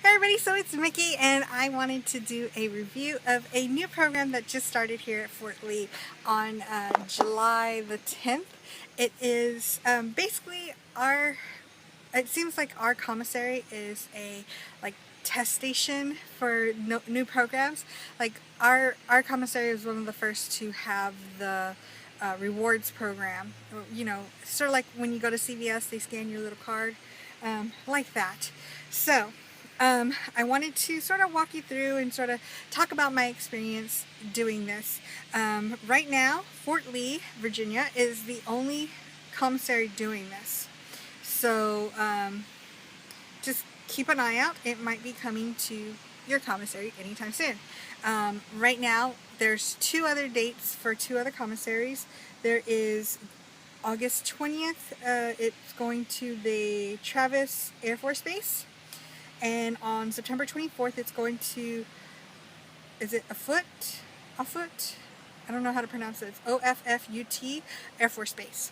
Hey everybody, so it's Mickey and I wanted to do a review of a new program that just started here at Fort Lee on July the 10th. It is basically it seems like our commissary is a test station for new programs. Like our commissary was one of the first to have the rewards program. You know, sort of like when you go to CVS, they scan your little card, like that. So I wanted to sort of walk you through and sort of talk about my experience doing this. Right now, Fort Lee, Virginia is the only commissary doing this. So just keep an eye out. It might be coming to your commissary anytime soon. Right now, there's two other dates for two other commissaries. There is August 20th, it's going to the Travis Air Force Base. And on September 24th, it's going to, is it Offutt? I don't know how to pronounce it. It's OFFUT Air Force Base.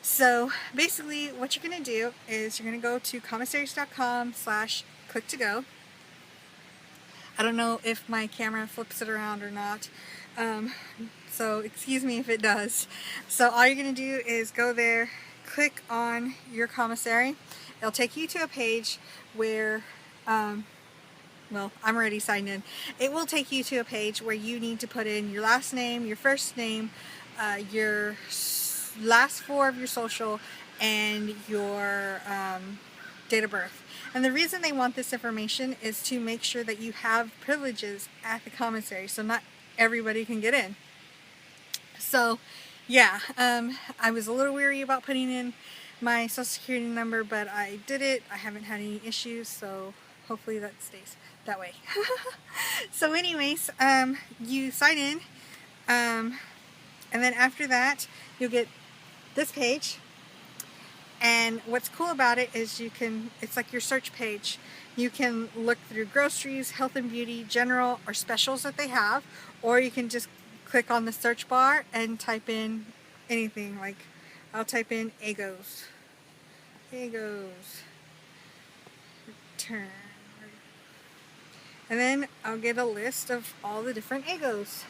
So basically what you're going to do is you're going to go to commissaries.com/Click2Go. I don't know if my camera flips it around or not. So excuse me if it does. So all you're going to do is go there, click on your commissary. It'll take you to a page where well, I'm already signed in. It will take you to a page where you need to put in your last name, your first name, your last four of your social, and your date of birth. And the reason they want this information is to make sure that you have privileges at the commissary, so not everybody can get in. So yeah, I was a little weary about putting in my social security number, but I did it. I haven't had any issues, so hopefully that stays that way. So anyways, you sign in, and then after that you'll get this page. And what's cool about it is it's like your search page. You can look through groceries, health and beauty, general, or specials that they have, or you can just click on the search bar and type in anything. Like I'll type in Eggos, return, and then I'll get a list of all the different Eggos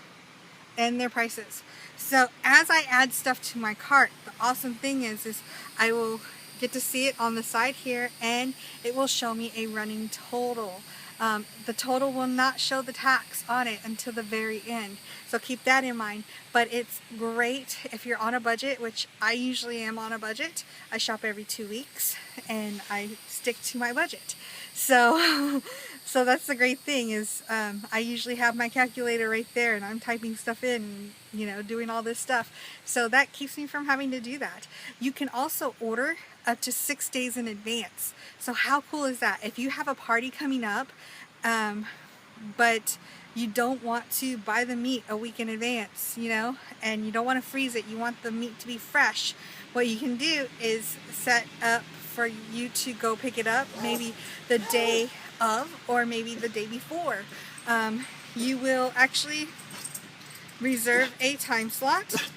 and their prices. So as I add stuff to my cart, the awesome thing is I will get to see it on the side here, and it will show me a running total. The total will not show the tax on it until the very end, so keep that in mind. But it's great if you're on a budget, which I usually am on a budget. I shop every 2 weeks and I stick to my budget. So so that's the great thing is I usually have my calculator right there and I'm typing stuff in, you know, doing all this stuff. So that keeps me from having to do that. You can also order up to 6 days in advance. So how cool is that? If you have a party coming up, but you don't want to buy the meat a week in advance, you know, and you don't want to freeze it, you want the meat to be fresh, what you can do is set up for you to go pick it up maybe the day of or maybe the day before. You will actually reserve a time slot.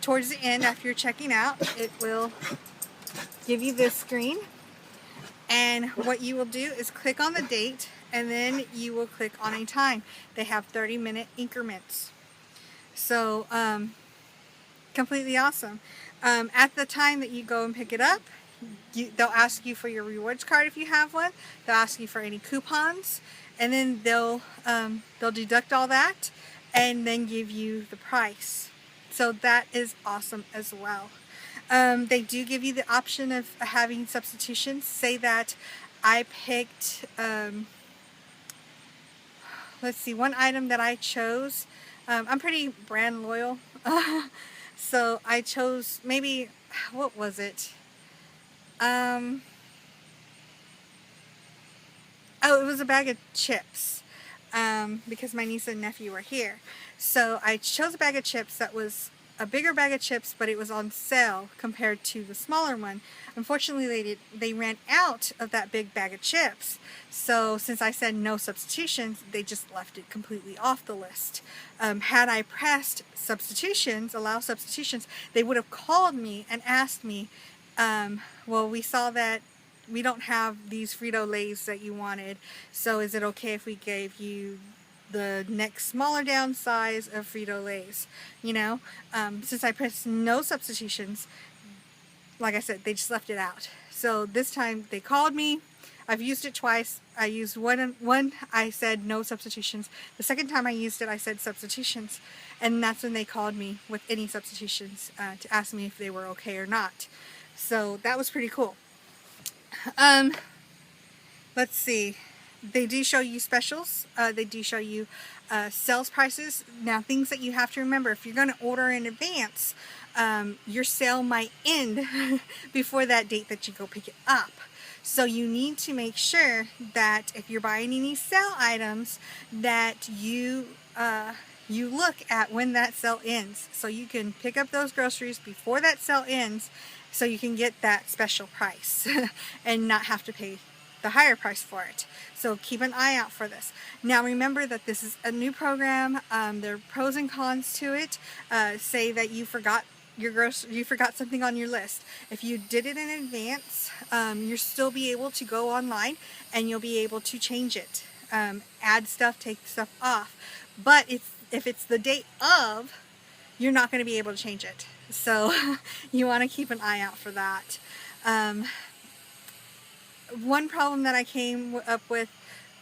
Towards the end, after you're checking out, it will give you this screen, and what you will do is click on the date and then you will click on a time. They have 30-minute increments. So completely awesome. At the time that you go and pick it up, they'll ask you for your rewards card if you have one. They'll ask you for any coupons, and then they'll deduct all that and then give you the price. So that is awesome as well. They do give you the option of having substitutions. Say that I picked, let's see, one item that I chose. I'm pretty brand loyal. So I chose maybe, what was it? Oh, it was a bag of chips, because my niece and nephew were here. So I chose a bag of chips that was a bigger bag of chips, but it was on sale compared to the smaller one. Unfortunately, they ran out of that big bag of chips. So since I said no substitutions, they just left it completely off the list. Had I pressed substitutions, allow substitutions, they would have called me and asked me, well, we saw that we don't have these Frito-Lays that you wanted, so is it okay if we gave you the next smaller down size of Frito-Lays, you know? Since I pressed no substitutions, like I said, they just left it out. So this time they called me. I've used it twice. I used one, I said no substitutions. The second time I used it, I said substitutions. And that's when they called me with any substitutions to ask me if they were okay or not. So that was pretty cool. Let's see. They do show you specials. They do show you sales prices. Now, things that you have to remember, if you're going to order in advance, your sale might end before that date that you go pick it up. So you need to make sure that if you're buying any sale items, that you look at when that sale ends, so you can pick up those groceries before that sale ends, so you can get that special price and not have to pay the higher price for it. So keep an eye out for this. Now remember that this is a new program. There are pros and cons to it. Say that you forgot you forgot something on your list. If you did it in advance, you'll still be able to go online and you'll be able to change it. Add stuff, take stuff off. But if it's the date of, you're not going to be able to change it. So you want to keep an eye out for that. One problem that I came up with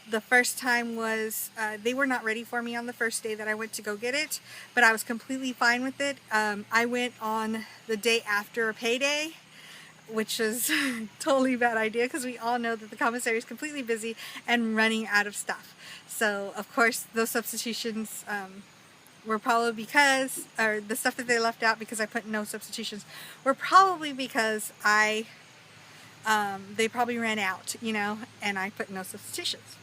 the first time was they were not ready for me on the first day that I went to go get it, but I was completely fine with it. I went on the day after a payday, which was totally bad idea because we all know that the commissary is completely busy and running out of stuff. So of course those substitutions were probably because, or the stuff that they left out because I put no substitutions, were probably because they probably ran out, you know, and I put no substitutions.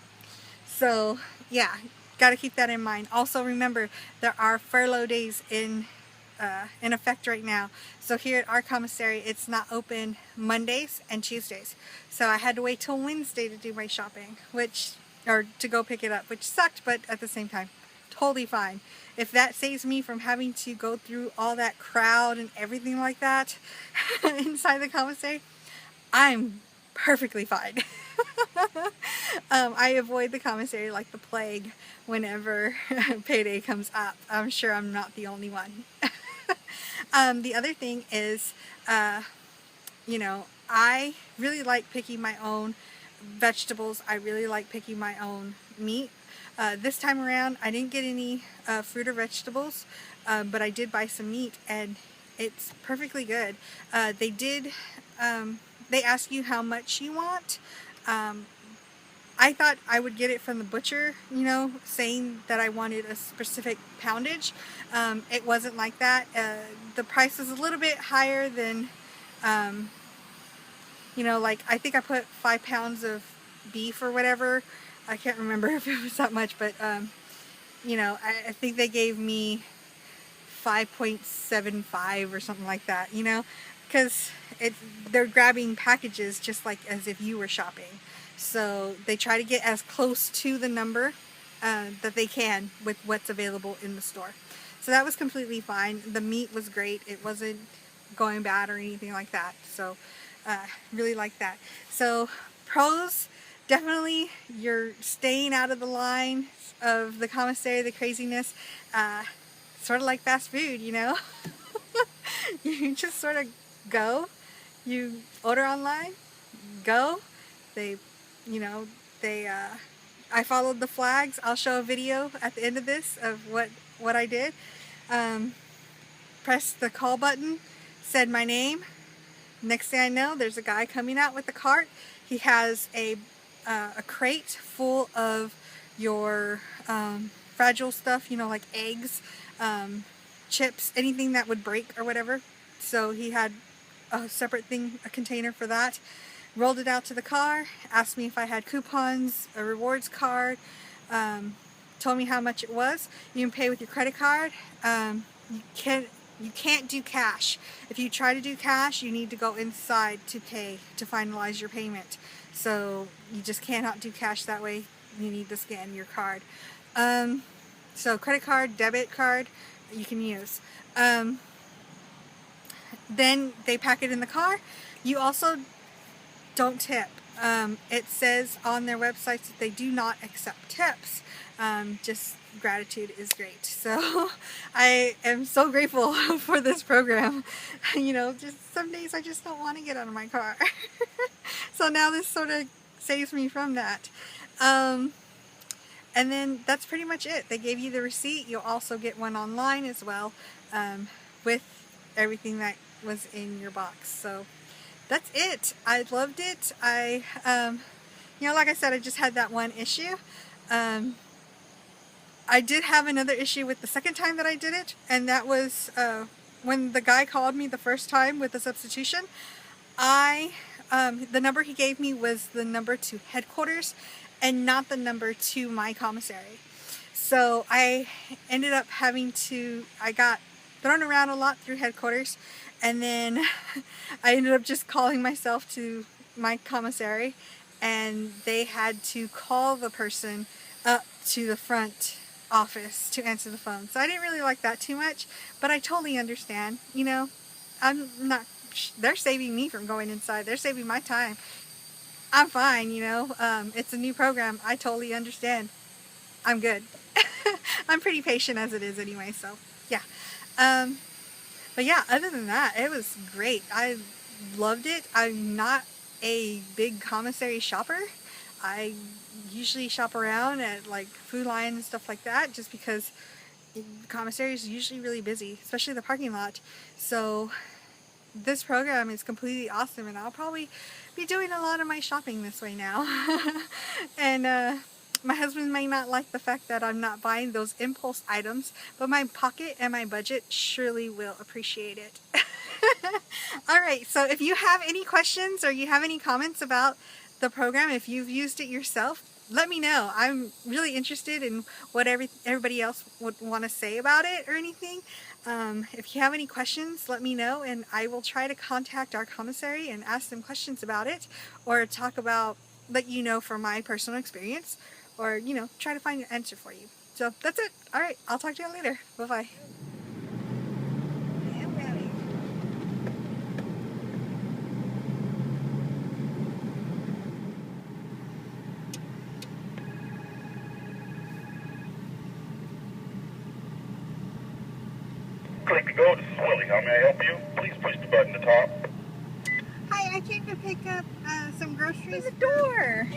So yeah, got to keep that in mind. Also remember, there are furlough days in effect right now. So here at our commissary, it's not open Mondays and Tuesdays. So I had to wait till Wednesday to do my shopping, or to go pick it up, which sucked, but at the same time, totally fine. If that saves me from having to go through all that crowd and everything like that inside the commissary, I'm perfectly fine. I avoid the commissary like the plague whenever payday comes up. I'm sure I'm not the only one. The other thing is, you know, I really like picking my own vegetables. I really like picking my own meat. This time around, I didn't get any fruit or vegetables, but I did buy some meat, and it's perfectly good. They ask you how much you want. I thought I would get it from the butcher, you know, saying that I wanted a specific poundage. It wasn't like that. The price was a little bit higher than, you know, like I think I put 5 pounds of beef or whatever. I can't remember if it was that much, but, you know, I think they gave me 5.75 or something like that, you know, because they're grabbing packages just like as if you were shopping. So they try to get as close to the number that they can with what's available in the store. So that was completely fine. The meat was great. It wasn't going bad or anything like that. So really like that. So pros, definitely you're staying out of the line of the commissary, the craziness. Sort of like fast food, you know. You just sort of go, you order online, go. They, you know, I followed the flags. I'll show a video at the end of this of what I did. Pressed the call button, said my name. Next thing I know, there's a guy coming out with a cart. He has a crate full of your fragile stuff, you know, like eggs, chips, anything that would break or whatever. So he had a separate thing, a container for that. Rolled it out to the car, asked me if I had coupons, a rewards card, told me how much it was. You can pay with your credit card. You can't do cash. If you try to do cash, you need to go inside to pay, to finalize your payment. So you just cannot do cash that way. You need to scan your card. So credit card, debit card, you can use. Then they pack it in the car. You also don't tip. it says on their websites that they do not accept tips. Just gratitude is great. So I am so grateful for this program. You know, just some days I just don't want to get out of my car. So now this sort of saves me from that. And then that's pretty much it. They gave you the receipt. You'll also get one online as well, with everything that was in your box. So that's it. I loved it. You know, like I said, I just had that one issue. I did have another issue with the second time that I did it, and that was when the guy called me the first time with the substitution. The number he gave me was the number to headquarters and not the number to my commissary. So I ended up I got thrown around a lot through headquarters, and then I ended up just calling myself to my commissary, and they had to call the person up to the front office to answer the phone. So I didn't really like that too much, but I totally understand. You know, they're saving me from going inside. They're saving my time. I'm fine, you know. It's a new program. I totally understand. I'm good. I'm pretty patient as it is anyway, so yeah. But yeah, other than that, it was great. I loved it. I'm not a big commissary shopper. I usually shop around at like Food Lion and stuff like that, just because the commissary is usually really busy, especially the parking lot. So this program is completely awesome, and I'll probably be doing a lot of my shopping this way now. And my husband may not like the fact that I'm not buying those impulse items, but my pocket and my budget surely will appreciate it. Alright, so if you have any questions or you have any comments about the program, if you've used it yourself, let me know. I'm really interested in what everybody else would want to say about it or anything. If you have any questions, let me know, and I will try to contact our commissary and ask them questions about it, or let you know from my personal experience, or, you know, try to find an answer for you. So that's it. Alright, I'll talk to you later. Bye-bye. Click2Go, this is Willie. How may I help you? Please push the button at the top. Hi, I came to pick up some groceries. The door!